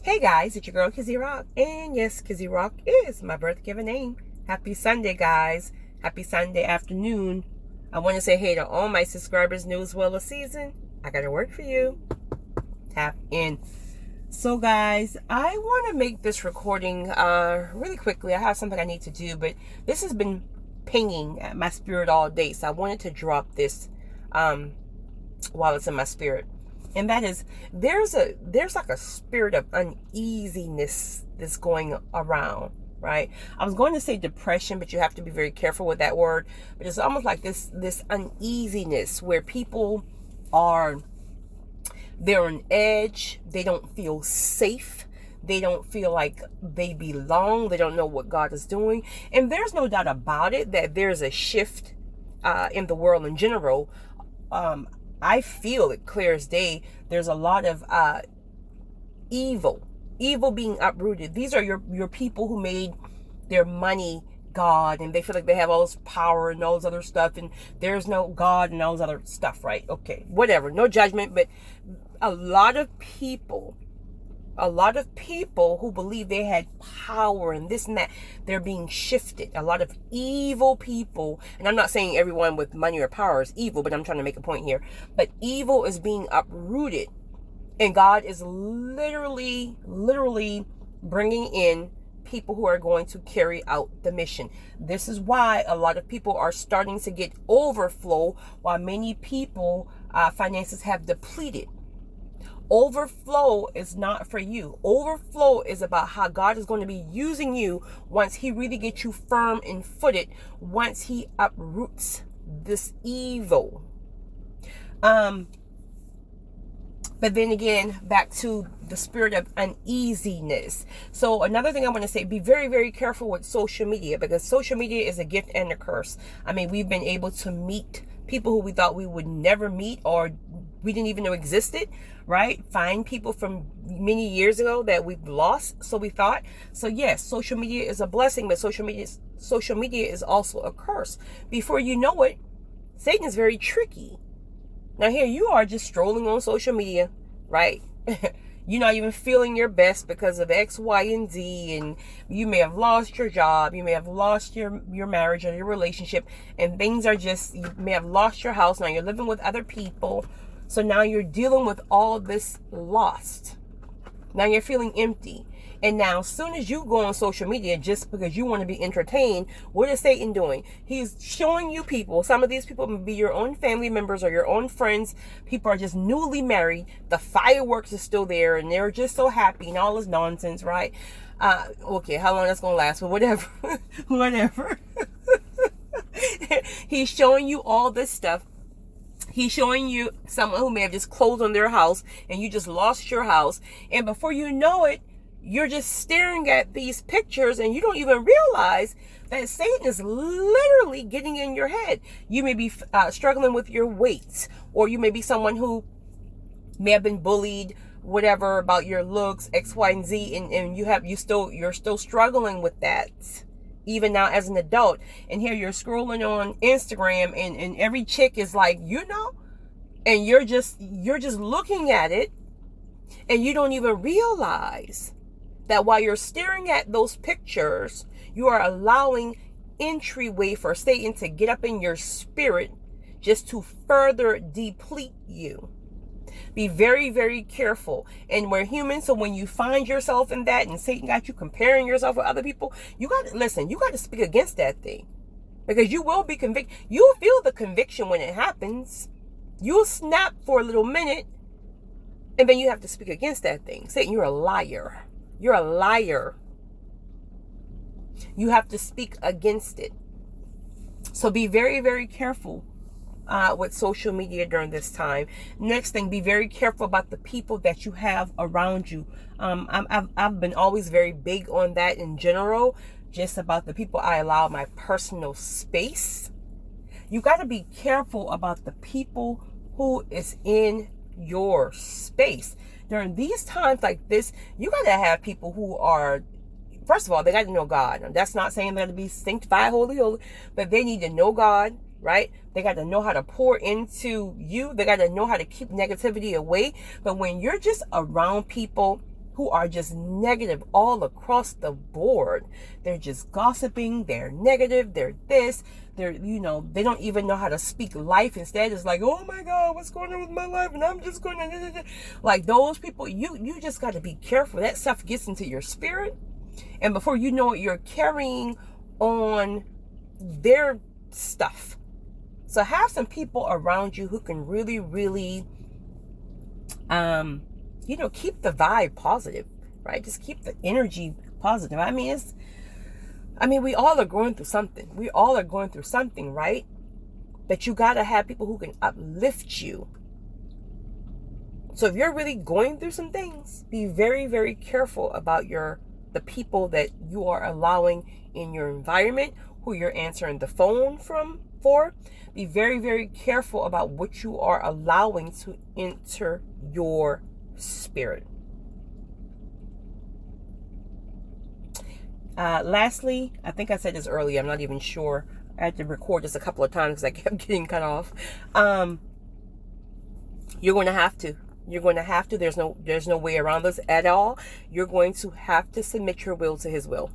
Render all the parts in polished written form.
Hey guys, it's your girl Kizzy Rock, and yes, Kizzy Rock is my birth given name. Happy Sunday, guys. Happy Sunday afternoon. I want to say hey to all my subscribers new as well this season. I got a word for you. Tap in. So guys, I want to make this recording really quickly. I have something I need to do, but this has been pinging at my spirit all day, so I wanted to drop this while it's in my spirit. And that is, there's like a spirit of uneasiness that's going around, right? I was going to say depression, but you have to be very careful with that word. But it's almost like this uneasiness where people they're on edge. They don't feel safe. They don't feel like they belong. They don't know what God is doing. And there's no doubt about it that there's a shift in the world in general. I feel it clear as day. There's a lot of evil being uprooted. These are your people who made their money God, and they feel like they have all this power and all this other stuff, and there's no God and all this other stuff, right? Okay, whatever, no judgment, but a lot of people who believe they had power and this and that, they're being shifted. A lot of evil people, and I'm not saying everyone with money or power is evil, but I'm trying to make a point here. But evil is being uprooted, and God is literally bringing in people who are going to carry out the mission. This is why a lot of people are starting to get overflow, while many people finances have depleted. Overflow is not for you. Overflow is about how God is going to be using you once he really gets you firm and footed, once he uproots this evil. But then again, back to the spirit of uneasiness. So another thing I want to say, be very, very careful with social media, because social media is a gift and a curse. I mean, we've been able to meet people who we thought we would never meet, or we didn't even know existed, right? Find people from many years ago that we've lost, so we thought. So yes, social media is a blessing, but social media is also a curse. Before you know it, Satan is very tricky. Now here you are just strolling on social media, right? You're not even feeling your best because of X, Y, and Z, and you may have lost your job, you may have lost your marriage or your relationship, and things are just, you may have lost your house, now you're living with other people, so now you're dealing with all this lost. Now you're feeling empty. And now as soon as you go on social media just because you want to be entertained, what is Satan doing? He's showing you people. Some of these people may be your own family members or your own friends. People are just newly married. The fireworks are still there and they're just so happy and all this nonsense, right? Okay, how long that's going to last? But whatever. Whatever. He's showing you all this stuff. He's showing you someone who may have just closed on their house and you just lost your house. And before you know it, you're just staring at these pictures and you don't even realize that Satan is literally getting in your head. You may be struggling with your weight, or you may be someone who may have been bullied, whatever, about your looks, X, Y, and Z, and you're still struggling with that, even now as an adult. And here you're scrolling on Instagram and every chick is like, and you're just looking at it and you don't even realize that while you're staring at those pictures, you are allowing entryway for Satan to get up in your spirit just to further deplete you. Be very, very careful. And we're human, so when you find yourself in that and Satan got you comparing yourself with other people, you got to speak against that thing, because you will be convicted. You'll feel the conviction when it happens. You'll snap for a little minute, and then you have to speak against that thing. Satan, you're a liar. You're a liar. You have to speak against it. So be very, very careful with social media during this time. Next thing, be very careful about the people that you have around you. I've been always very big on that in general, just about the people I allow my personal space. You got to be careful about the people who is in your space. During these times like this, you got to have people who are, first of all, they got to know God. That's not saying they're to be sanctified, holy, but they need to know God, right? They got to know how to pour into you. They got to know how to keep negativity away. But when you're just around people who are just negative all across the board. They're just gossiping, they're negative, they're this, they're, they don't even know how to speak life. Instead, it's like, oh my God, what's going on with my life? And I'm just going to, like those people, you just got to be careful. That stuff gets into your spirit. And before you know it, you're carrying on their stuff. So have some people around you who can really, really, keep the vibe positive, right? Just keep the energy positive. We all are going through something. We all are going through something, right? But you got to have people who can uplift you. So if you're really going through some things, be very, very careful about the people that you are allowing in your environment, who you're answering the phone for. Be very, very careful about what you are allowing to enter your spirit. Lastly, I think I said this earlier. I'm not even sure. I had to record this a couple of times because I kept getting cut off. You're going to have to. You're going to have to. There's no way around this at all. You're going to have to submit your will to his will.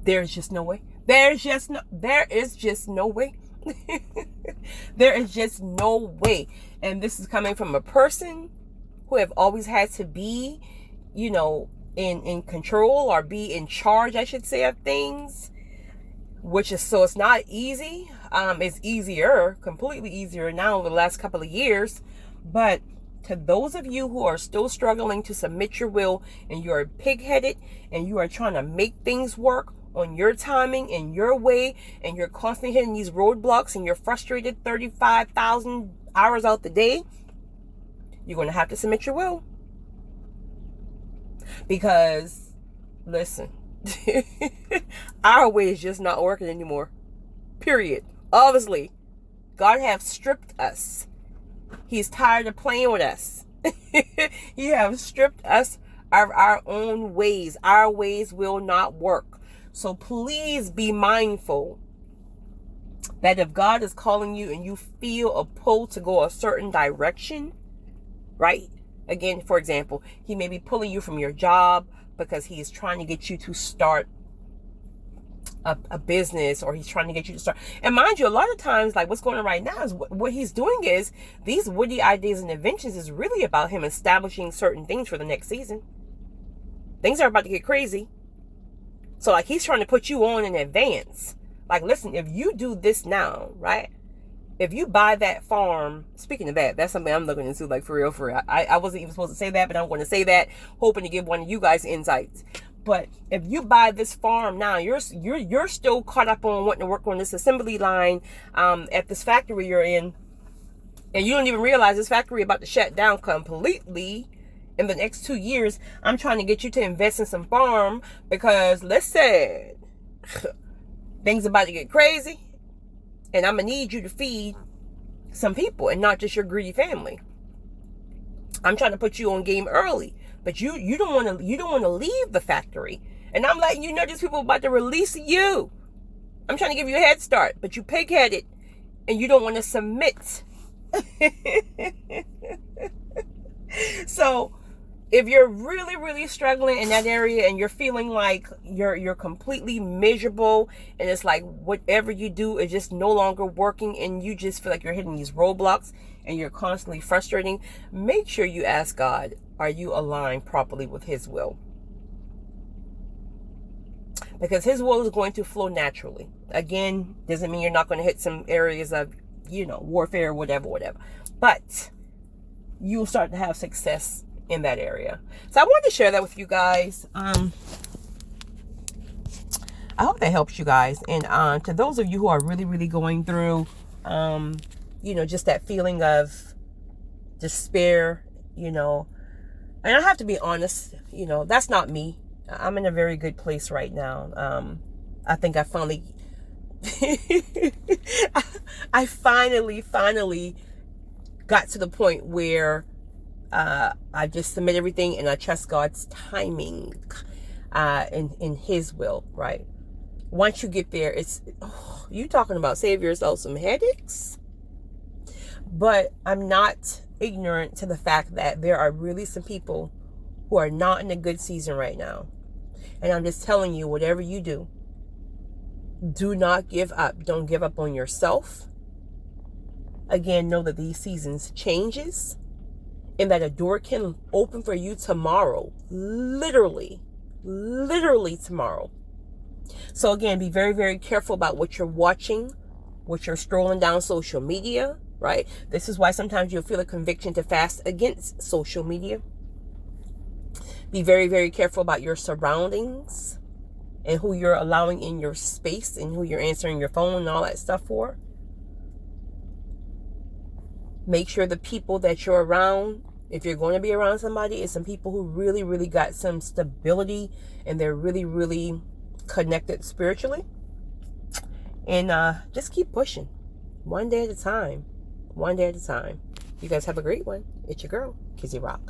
There's just no way. There is just no way. There is just no way. And this is coming from a person who have always had to be, in control, or be in charge, I should say, of things, so it's not easy. It's easier, completely easier now over the last couple of years. But to those of you who are still struggling to submit your will, and you're pig-headed and you are trying to make things work on your timing and your way, and you're constantly hitting these roadblocks, and you're frustrated 35,000 hours out the day, you're going to have to submit your will. Because, listen, our way is just not working anymore. Period. Obviously, God has stripped us. He's tired of playing with us. He has stripped us of our own ways. Our ways will not work. So please be mindful that if God is calling you and you feel a pull to go a certain direction, right? Again, for example, he may be pulling you from your job because he is trying to get you to start a business, or he's trying to get you to start. And mind you, a lot of times, like what's going on right now is what he's doing is these witty ideas and inventions is really about him establishing certain things for the next season. Things are about to get crazy. So like he's trying to put you on in advance. Like, listen, if you do this now, right? If you buy that farm, speaking of that, that's something I'm looking into, like for real. I wasn't even supposed to say that, but I'm going to say that, hoping to give one of you guys insights. But if you buy this farm now, you're still caught up on wanting to work on this assembly line at this factory you're in, and you don't even realize this factory about to shut down completely in the next 2 years. I'm trying to get you to invest in some farm because, listen, things about to get crazy, and I'm gonna need you to feed some people and not just your greedy family. I'm trying to put you on game early, but you don't want to leave the factory, and I'm letting you know these people are about to release you. I'm trying to give you a head start, but you pig-headed and you don't want to submit. So if you're really, really struggling in that area and you're feeling like you're completely miserable, and it's like whatever you do is just no longer working, and you just feel like you're hitting these roadblocks and you're constantly frustrating, make sure you ask God, are you aligned properly with his will? Because his will is going to flow naturally. Again, doesn't mean you're not going to hit some areas of, warfare, whatever. But you'll start to have success in that area. So I wanted to share that with you guys. I hope that helps you guys. And to those of you who are really, really going through, just that feeling of despair, and I have to be honest, that's not me. I'm in a very good place right now. I think I finally, I finally got to the point where I just submit everything and I trust God's timing in his will, right? Once you get there, you talking about save yourself some headaches. But I'm not ignorant to the fact that there are really some people who are not in a good season right now. And I'm just telling you, whatever you do, do not give up. Don't give up on yourself. Again, know that these seasons changes and that a door can open for you tomorrow. Literally tomorrow. So again, be very, very careful about what you're watching, what you're scrolling down social media, right? This is why sometimes you'll feel a conviction to fast against social media. Be very, very careful about your surroundings and who you're allowing in your space and who you're answering your phone and all that stuff for. Make sure the people that you're around, if you're going to be around somebody, is some people who really, really got some stability and they're really, really connected spiritually. And just keep pushing. One day at a time. One day at a time. You guys have a great one. It's your girl, Kizzy Rock.